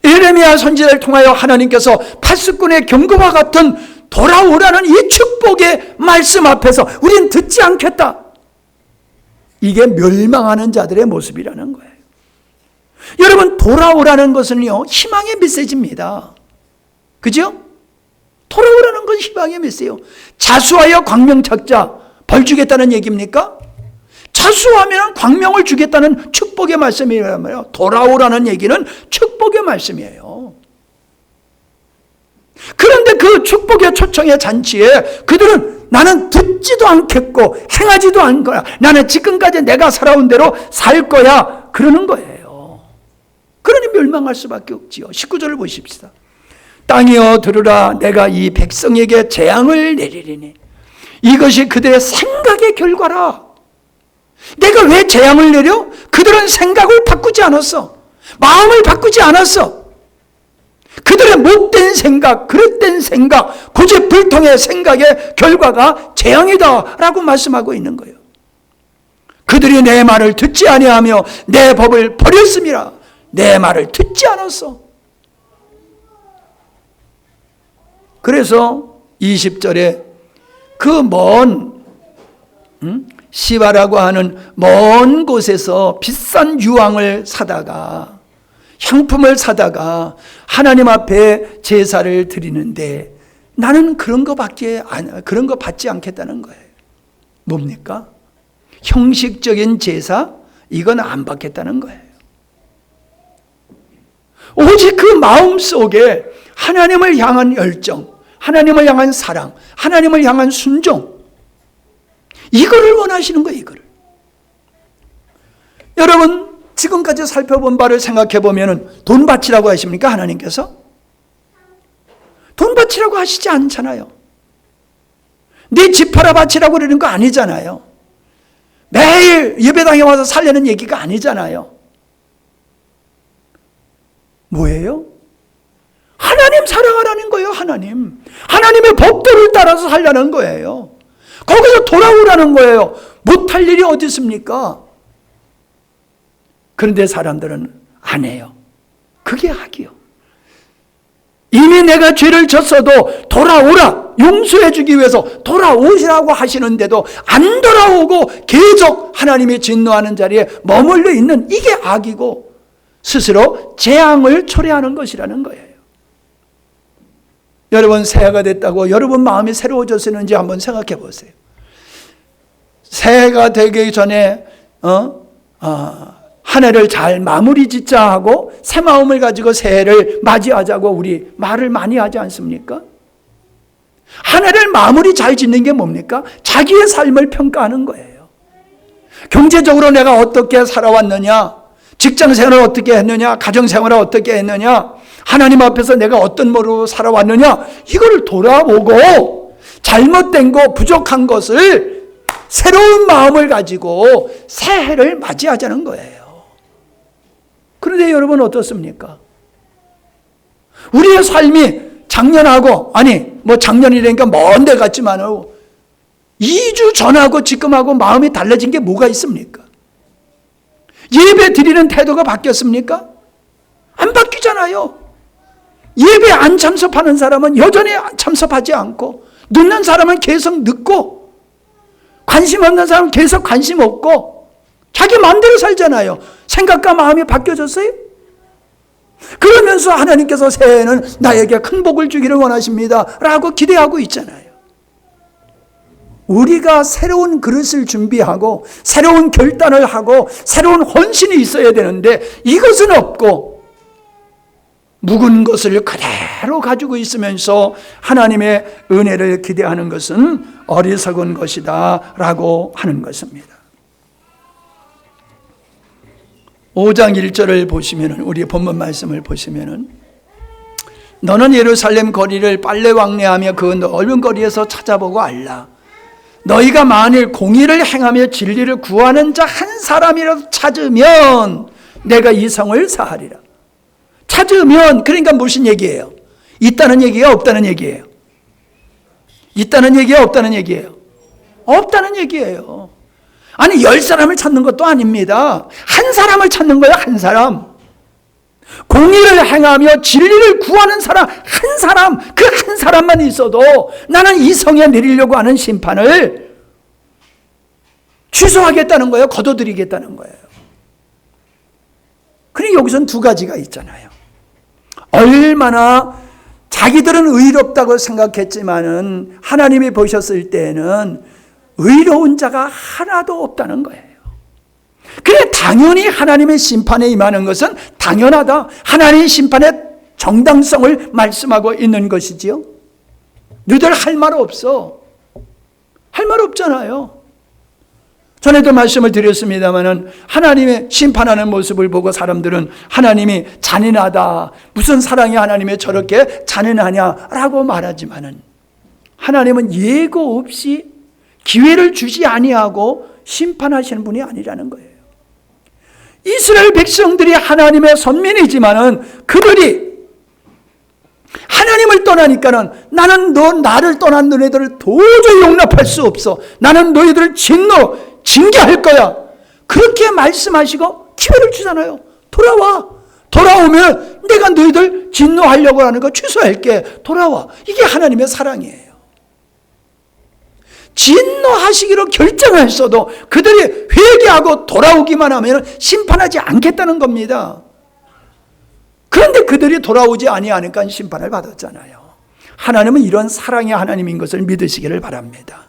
예레미야 선지자를 통하여 하나님께서 파수꾼의 경고와 같은 돌아오라는 이 축복의 말씀 앞에서 우린 듣지 않겠다. 이게 멸망하는 자들의 모습이라는 거예요. 여러분, 돌아오라는 것은요 희망의 메시지입니다. 그죠? 돌아오라는 건 희망의 메시지예요. 자수하여 광명 찾자, 벌 주겠다는 얘기입니까? 자수하면 광명을 주겠다는 축복의 말씀이란 말이에요. 돌아오라는 얘기는 축복의 말씀이에요. 그런데 그 축복의 초청의 잔치에 그들은 나는 듣지도 않겠고 행하지도 않을 거야. 나는 지금까지 내가 살아온 대로 살 거야. 그러는 거예요. 그러니 멸망할 수밖에 없지요. 19절을 보십시다. 땅이여 들으라. 내가 이 백성에게 재앙을 내리리니 이것이 그들의 생각의 결과라. 내가 왜 재앙을 내려? 그들은 생각을 바꾸지 않았어. 마음을 바꾸지 않았어. 그들의 못된 생각, 그릇된 생각, 고집불통의 생각의 결과가 재앙이다 라고 말씀하고 있는 거예요. 그들이 내 말을 듣지 아니하며 내 법을 버렸음이라. 내 말을 듣지 않았어. 그래서 20절에 그 먼 시바라고 하는 먼 곳에서 비싼 유황을 사다가, 향품을 사다가 하나님 앞에 제사를 드리는데 나는 그런 거 받지 않겠다는 거예요. 뭡니까? 형식적인 제사, 이건 안 받겠다는 거예요. 오직 그 마음 속에 하나님을 향한 열정, 하나님을 향한 사랑, 하나님을 향한 순종, 이거를 원하시는 거예요. 이거를. 여러분, 지금까지 살펴본 바를 생각해 보면 돈 바치라고 하십니까? 하나님께서? 돈 바치라고 하시지 않잖아요. 네 집 팔아 바치라고 그러는 거 아니잖아요. 매일 예배당에 와서 살려는 얘기가 아니잖아요. 뭐예요? 하나님 사랑하라는 거예요. 하나님의 법도를 따라서 살려는 거예요. 거기서 돌아오라는 거예요. 못할 일이 어디 있습니까? 그런데 사람들은 안 해요. 그게 악이요. 이미 내가 죄를 졌어도 돌아오라, 용서해 주기 위해서 돌아오시라고 하시는데도 안 돌아오고 계속 하나님이 진노하는 자리에 머물러 있는, 이게 악이고 스스로 재앙을 초래하는 것이라는 거예요. 여러분, 새해가 됐다고 여러분 마음이 새로워졌는지 한번 생각해 보세요. 새해가 되기 전에 한 해를 잘 마무리 짓자 하고 새 마음을 가지고 새해를 맞이하자고 우리 말을 많이 하지 않습니까? 한 해를 마무리 잘 짓는 게 뭡니까? 자기의 삶을 평가하는 거예요. 경제적으로 내가 어떻게 살아왔느냐, 직장생활을 어떻게 했느냐, 가정생활을 어떻게 했느냐, 하나님 앞에서 내가 어떤 모습으로 살아왔느냐, 이거를 돌아보고 잘못된 거, 부족한 것을 새로운 마음을 가지고 새해를 맞이하자는 거예요. 그런데 여러분 어떻습니까? 우리의 삶이 작년하고, 작년이라니까 먼 데 같지만 2주 전하고 지금하고 마음이 달라진 게 뭐가 있습니까? 예배 드리는 태도가 바뀌었습니까? 안 바뀌잖아요. 예배 안 참석하는 사람은 여전히 참석하지 않고, 늦는 사람은 계속 늦고, 관심 없는 사람은 계속 관심 없고, 자기 마음대로 살잖아요. 생각과 마음이 바뀌어졌어요? 그러면서 하나님께서 새해에는 나에게 큰 복을 주기를 원하십니다 라고 기대하고 있잖아요. 우리가 새로운 그릇을 준비하고 새로운 결단을 하고 새로운 헌신이 있어야 되는데 이것은 없고 묵은 것을 그대로 가지고 있으면서 하나님의 은혜를 기대하는 것은 어리석은 것이다 라고 하는 것입니다. 5장 1절을 보시면, 우리 본문 말씀을 보시면, 너는 예루살렘 거리를 빨래 왕래하며 그 넓은 거리에서 찾아보고 알라. 너희가 만일 공의를 행하며 진리를 구하는 자 한 사람이라도 찾으면 내가 이 성을 사하리라. 찾으면, 그러니까 무슨 얘기예요? 있다는 얘기예요? 없다는 얘기예요? 있다는 얘기예요? 없다는 얘기예요? 없다는 얘기예요. 아니, 10사람을 찾는 것도 아닙니다. 한 사람을 찾는 거예요. 한 사람. 공의를 행하며 진리를 구하는 사람, 한 사람, 그 한 사람만 있어도 나는 이 성에 내리려고 하는 심판을 취소하겠다는 거예요. 거둬들이겠다는 거예요. 그러니 여기서는 두 가지가 있잖아요. 얼마나 자기들은 의롭다고 생각했지만은 하나님이 보셨을 때는 의로운 자가 하나도 없다는 거예요. 그래, 당연히 하나님의 심판에 임하는 것은 당연하다. 하나님의 심판의 정당성을 말씀하고 있는 것이지요. 너희들 할 말 없어. 할 말 없잖아요. 전에도 말씀을 드렸습니다마는 하나님의 심판하는 모습을 보고 사람들은 하나님이 잔인하다, 무슨 사랑이 하나님이 저렇게 잔인하냐라고 말하지만은 하나님은 예고 없이 기회를 주지 아니하고 심판하시는 분이 아니라는 거예요. 이스라엘 백성들이 하나님의 선민이지만은 그들이 하나님을 떠나니까는 나는 나를 떠난 너희들을 도저히 용납할 수 없어. 나는 너희들을 징계할 거야. 그렇게 말씀하시고 기회를 주잖아요. 돌아와. 돌아오면 내가 너희들 진노하려고 하는 거 취소할게. 돌아와. 이게 하나님의 사랑이에요. 진노하시기로 결정했어도 그들이 회개하고 돌아오기만 하면 심판하지 않겠다는 겁니다. 그런데 그들이 돌아오지 아니하니까 심판을 받았잖아요. 하나님은 이런 사랑의 하나님인 것을 믿으시기를 바랍니다.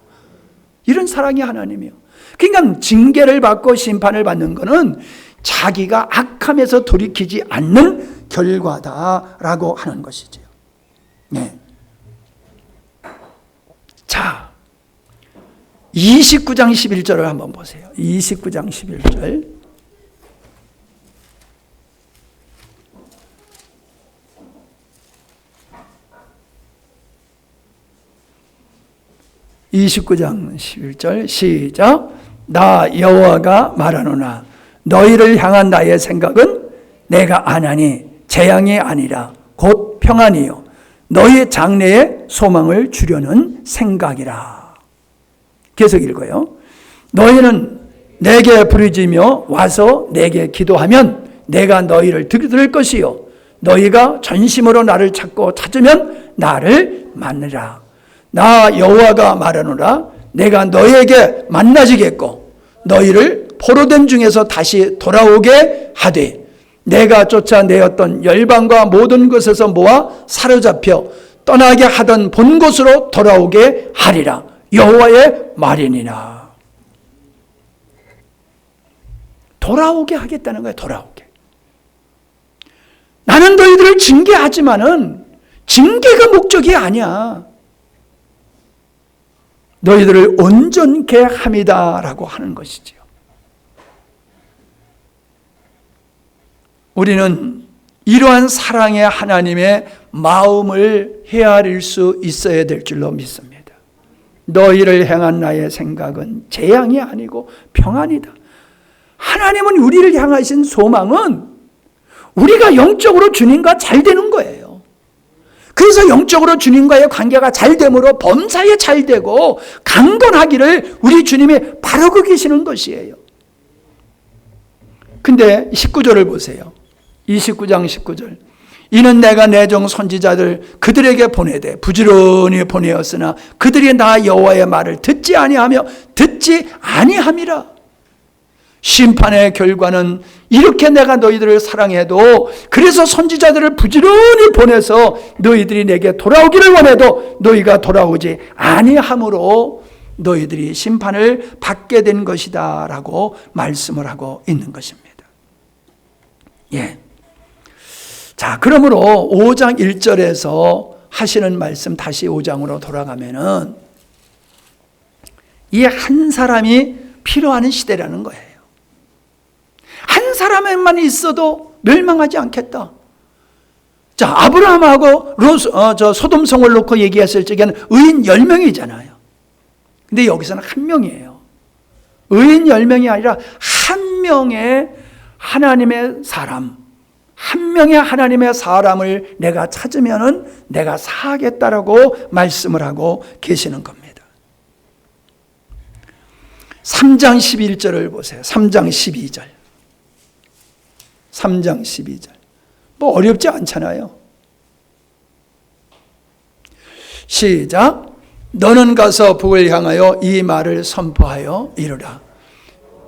이런 사랑의 하나님이요. 그러니까 징계를 받고 심판을 받는 것은 자기가 악함에서 돌이키지 않는 결과다라고 하는 것이죠. 네. 자, 29장 11절을 한번 보세요. 29장 11절. (29장 11절) 시작. 나 여호와가 말하노나 너희를 향한 나의 생각은 내가 아나니 재앙이 아니라 곧 평안이요 너희 장래에 소망을 주려는 생각이라. 계속 읽어요. 너희는 내게 부르짖으며 와서 내게 기도하면 내가 너희를 들을 것이요 너희가 전심으로 나를 찾으면 나를 만나리라. 나 여호와가 말하노라 내가 너희에게 만나지겠고 너희를 포로된 중에서 다시 돌아오게 하되 내가 쫓아내었던 열방과 모든 것에서 모아 사로잡혀 떠나게 하던 본 곳으로 돌아오게 하리라. 여호와의 말이니라. 돌아오게 하겠다는 거예요. 돌아오게. 나는 너희들을 징계하지만은 징계가 목적이 아니야. 너희들을 온전케 함이다라고 하는 것이지요. 우리는 이러한 사랑의 하나님의 마음을 헤아릴 수 있어야 될 줄로 믿습니다. 너희를 향한 나의 생각은 재앙이 아니고 평안이다. 하나님은 우리를 향하신 소망은 우리가 영적으로 주님과 잘 되는 거예요. 그래서 영적으로 주님과의 관계가 잘 되므로 범사에 잘 되고 강건하기를 우리 주님이 바라고 계시는 것이에요. 근데 19절을 보세요. 29장 19절. 이는 내가 내 종 선지자들 그들에게 보내되 부지런히 보내었으나 그들이 나 여호와의 말을 듣지 아니하며 듣지 아니함이라. 심판의 결과는 이렇게 내가 너희들을 사랑해도 그래서 선지자들을 부지런히 보내서 너희들이 내게 돌아오기를 원해도 너희가 돌아오지 아니함으로 너희들이 심판을 받게 된 것이다 라고 말씀을 하고 있는 것입니다. 예. 자, 그러므로 5장 1절에서 하시는 말씀 다시 5장으로 돌아가면은 이 한 사람이 필요한 시대라는 거예요. 한 사람만 있어도 멸망하지 않겠다. 자, 아브라함하고 소돔성을 놓고 얘기했을 적에는 의인 10명이잖아요. 근데 여기서는 한 명이에요. 의인 10명이 아니라 한 명의 하나님의 사람, 한 명의 하나님의 사람을 내가 찾으면은 내가 사하겠다라고 말씀을 하고 계시는 겁니다. 3장 11절을 보세요. 3장 12절. 3장 12절. 뭐 어렵지 않잖아요. 시작. 너는 가서 북을 향하여 이 말을 선포하여 이르라.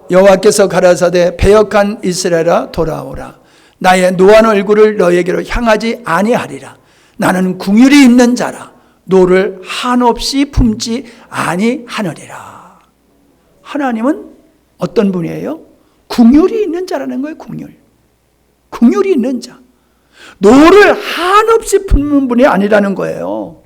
여호와께서 가라사대 배역한 이스라엘아 돌아오라. 나의 노한 얼굴을 너에게로 향하지 아니하리라. 나는 궁휼이 있는 자라. 노를 한없이 품지 아니하느니라. 하나님은 어떤 분이에요? 궁휼이 있는 자라는 거예요. 궁휼이 있는 자. 노를 한없이 품는 분이 아니라는 거예요.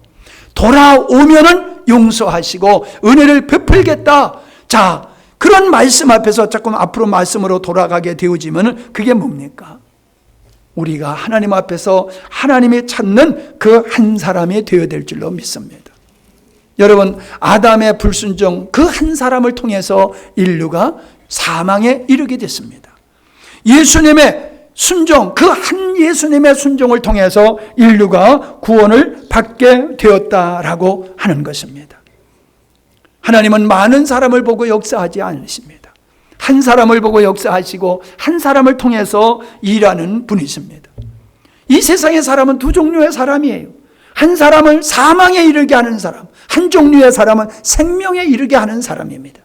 돌아오면은 용서하시고 은혜를 베풀겠다. 자, 그런 말씀 앞에서 조금 앞으로 말씀으로 돌아가게 되어지면 그게 뭡니까? 우리가 하나님 앞에서 하나님이 찾는 그 한 사람이 되어야 될 줄로 믿습니다. 여러분, 아담의 불순종 그 한 사람을 통해서 인류가 사망에 이르게 됐습니다. 예수님의 순종, 그 한 예수님의 순종을 통해서 인류가 구원을 받게 되었다라고 하는 것입니다. 하나님은 많은 사람을 보고 역사하지 않으십니다. 한 사람을 보고 역사하시고 한 사람을 통해서 일하는 분이십니다. 이 세상의 사람은 두 종류의 사람이에요. 한 사람을 사망에 이르게 하는 사람, 한 종류의 사람은 생명에 이르게 하는 사람입니다.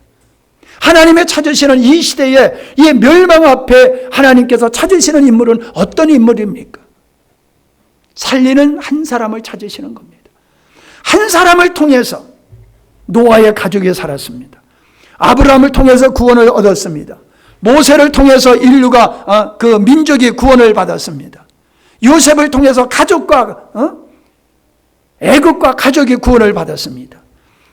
하나님의 찾으시는 이 시대에 이 멸망 앞에 하나님께서 찾으시는 인물은 어떤 인물입니까? 살리는 한 사람을 찾으시는 겁니다. 한 사람을 통해서 노아의 가족이 살았습니다. 아브라함을 통해서 구원을 얻었습니다. 모세를 통해서 인류가 그 민족이 구원을 받았습니다. 요셉을 통해서 가족과 애국과 가족이 구원을 받았습니다.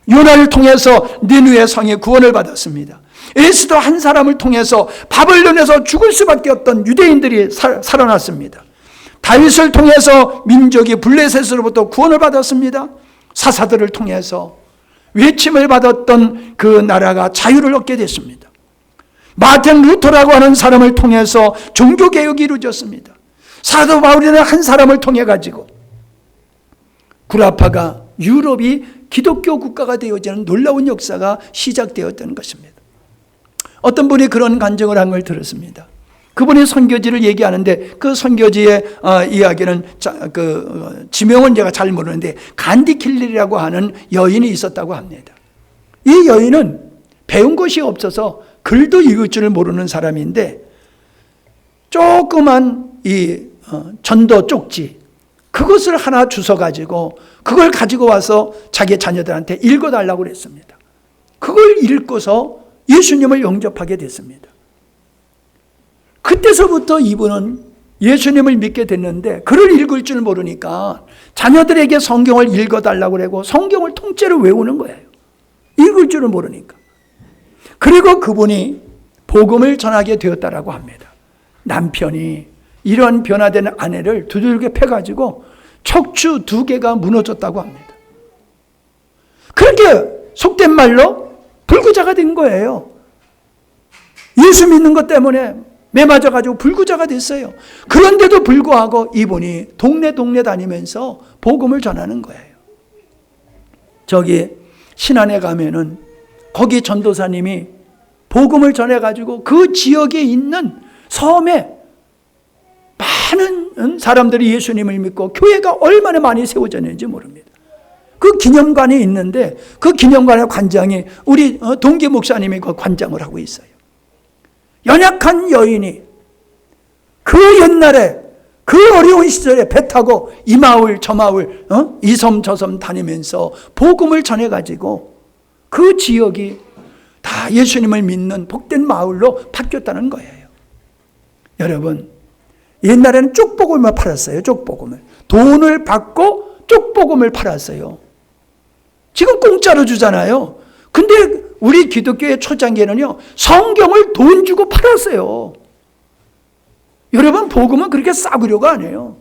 요나를 통해서 니느웨 성이 구원을 받았습니다. 에스더 한 사람을 통해서 바벨론에서 죽을 수밖에 없던 유대인들이 살아났습니다. 다윗을 통해서 민족이 블레셋으로부터 구원을 받았습니다. 사사들을 통해서 외침을 받았던 그 나라가 자유를 얻게 됐습니다. 마틴 루터라고 하는 사람을 통해서 종교개혁이 이루어졌습니다. 사도 바울이라는 한 사람을 통해 가지고 구라파가 유럽이 기독교 국가가 되어지는 놀라운 역사가 시작되었던 것입니다. 어떤 분이 그런 간증을 한 걸 들었습니다. 그분이 선교지를 얘기하는데 그 선교지의 이야기는 지명은 제가 잘 모르는데 간디킬리라고 하는 여인이 있었다고 합니다. 이 여인은 배운 것이 없어서 글도 읽을 줄 모르는 사람인데 조그만 이 전도 쪽지 그것을 하나 주워가지고 그걸 가지고 와서 자기 자녀들한테 읽어달라고 그랬습니다. 그걸 읽고서 예수님을 영접하게 됐습니다. 그때서부터 이분은 예수님을 믿게 됐는데 글을 읽을 줄 모르니까 자녀들에게 성경을 읽어달라고 그러고 성경을 통째로 외우는 거예요. 읽을 줄은 모르니까. 그리고 그분이 복음을 전하게 되었다라고 합니다. 남편이 이런 변화된 아내를 두들겨 패가지고 척추 2개가 무너졌다고 합니다. 그렇게 속된 말로 불구자가 된 거예요. 예수 믿는 것 때문에 매맞아가지고 불구자가 됐어요. 그런데도 불구하고 이분이 동네 다니면서 복음을 전하는 거예요. 저기 신안에 가면은 거기 전도사님이 복음을 전해가지고 그 지역에 있는 섬에 많은 사람들이 예수님을 믿고 교회가 얼마나 많이 세워졌는지 모릅니다. 그 기념관이 있는데 그 기념관의 관장이 우리 동기 목사님이 그 관장을 하고 있어요. 연약한 여인이 그 옛날에 그 어려운 시절에 배 타고 이 마을 저 마을 이 섬 저 섬 다니면서 복음을 전해가지고 그 지역이 다 예수님을 믿는 복된 마을로 바뀌었다는 거예요. 여러분 옛날에는 쪽복음을 팔았어요. 쪽복음을 돈을 받고 쪽복음을 팔았어요. 지금 공짜로 주잖아요. 근데 우리 기독교의 초창기에는요 성경을 돈 주고 팔았어요. 여러분 복음은 그렇게 싸구려가 아니에요.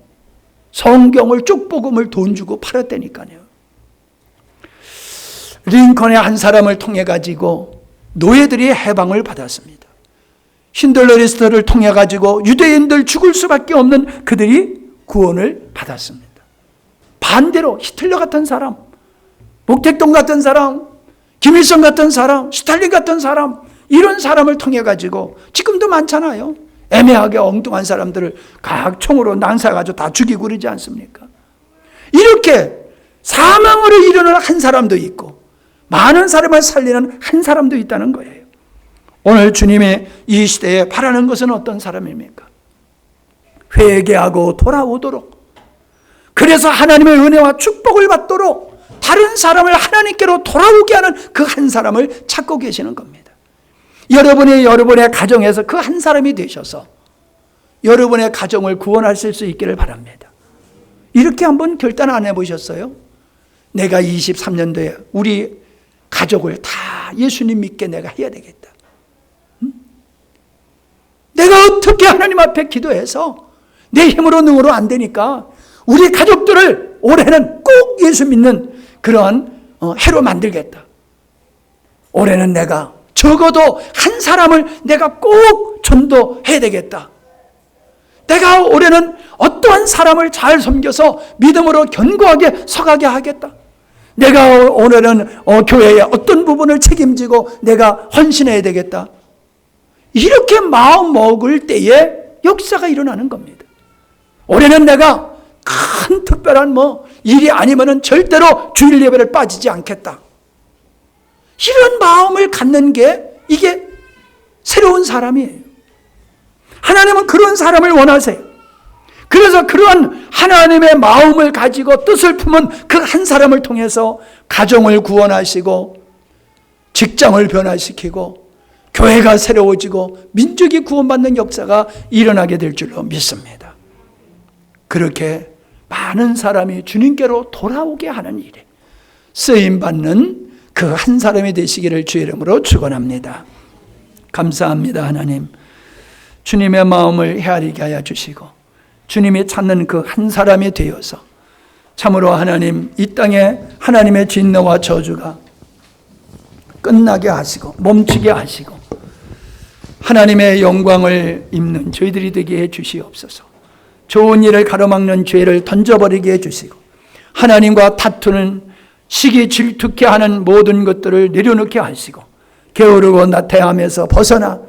성경을 쪽복음을 돈 주고 팔았다니까요. 링컨의 한 사람을 통해 가지고 노예들이 해방을 받았습니다. 신들러 리스트를 통해 가지고 유대인들 죽을 수밖에 없는 그들이 구원을 받았습니다. 반대로 히틀러 같은 사람, 목택동 같은 사람, 김일성 같은 사람, 스탈린 같은 사람 이런 사람을 통해 가지고 지금도 많잖아요. 애매하게 엉뚱한 사람들을 각 총으로 난사가지고 다 죽이고 그러지 않습니까? 이렇게 사망으로 이르는 한 사람도 있고 많은 사람을 살리는 한 사람도 있다는 거예요. 오늘 주님의 이 시대에 바라는 것은 어떤 사람입니까? 회개하고 돌아오도록, 그래서 하나님의 은혜와 축복을 받도록 다른 사람을 하나님께로 돌아오게 하는 그 한 사람을 찾고 계시는 겁니다. 여러분의 가정에서 그 한 사람이 되셔서 여러분의 가정을 구원하실 수 있기를 바랍니다. 이렇게 한번 결단 안 해보셨어요? 내가 23년도에 우리 가족을 다 예수님 믿게 내가 해야 되겠다. 내가 어떻게 하나님 앞에 기도해서 내 힘으로 능으로 안 되니까 우리 가족들을 올해는 꼭 예수 믿는 그러한 해로 만들겠다. 올해는 내가 적어도 한 사람을 내가 꼭 전도해야 되겠다. 내가 올해는 어떠한 사람을 잘 섬겨서 믿음으로 견고하게 서가게 하겠다. 내가 올해는 교회의 어떤 부분을 책임지고 내가 헌신해야 되겠다. 이렇게 마음 먹을 때에 역사가 일어나는 겁니다. 올해는 내가 큰 특별한 일이 아니면은 절대로 주일 예배를 빠지지 않겠다. 이런 마음을 갖는 게 이게 새로운 사람이에요. 하나님은 그런 사람을 원하세요. 그래서 그러한 하나님의 마음을 가지고 뜻을 품은 그 한 사람을 통해서 가정을 구원하시고 직장을 변화시키고 교회가 새로워지고 민족이 구원받는 역사가 일어나게 될 줄로 믿습니다. 그렇게 많은 사람이 주님께로 돌아오게 하는 일에 쓰임받는 그 한 사람이 되시기를 주의 이름으로 축원합니다. 감사합니다. 하나님, 주님의 마음을 헤아리게 하여 주시고 주님이 찾는 그 한 사람이 되어서 참으로 하나님, 이 땅에 하나님의 진노와 저주가 끝나게 하시고 멈추게 하시고 하나님의 영광을 입는 저희들이 되게 해 주시옵소서. 좋은 일을 가로막는 죄를 던져버리게 해 주시고 하나님과 다투는 시기 질투케 하는 모든 것들을 내려놓게 하시고 게으르고 나태함에서 벗어나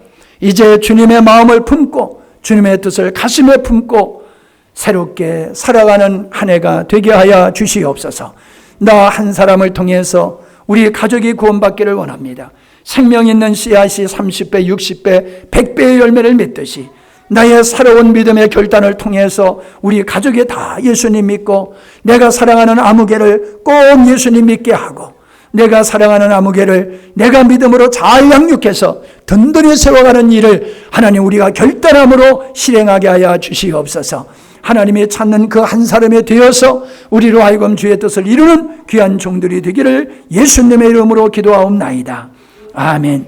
이제 주님의 마음을 품고 주님의 뜻을 가슴에 품고 새롭게 살아가는 한 해가 되게 하여 주시옵소서. 나 한 사람을 통해서 우리 가족이 구원받기를 원합니다. 생명 있는 씨앗이 30배, 60배, 100배의 열매를 맺듯이 나의 새로운 믿음의 결단을 통해서 우리 가족이 다 예수님 믿고 내가 사랑하는 아무개를 꼭 예수님 믿게 하고 내가 사랑하는 아무개를 내가 믿음으로 잘 양육해서 든든히 세워가는 일을 하나님 우리가 결단함으로 실행하게 하여 주시옵소서. 하나님이 찾는 그 한 사람이 되어서 우리로 하여금 주의 뜻을 이루는 귀한 종들이 되기를 예수님의 이름으로 기도하옵나이다. 아멘.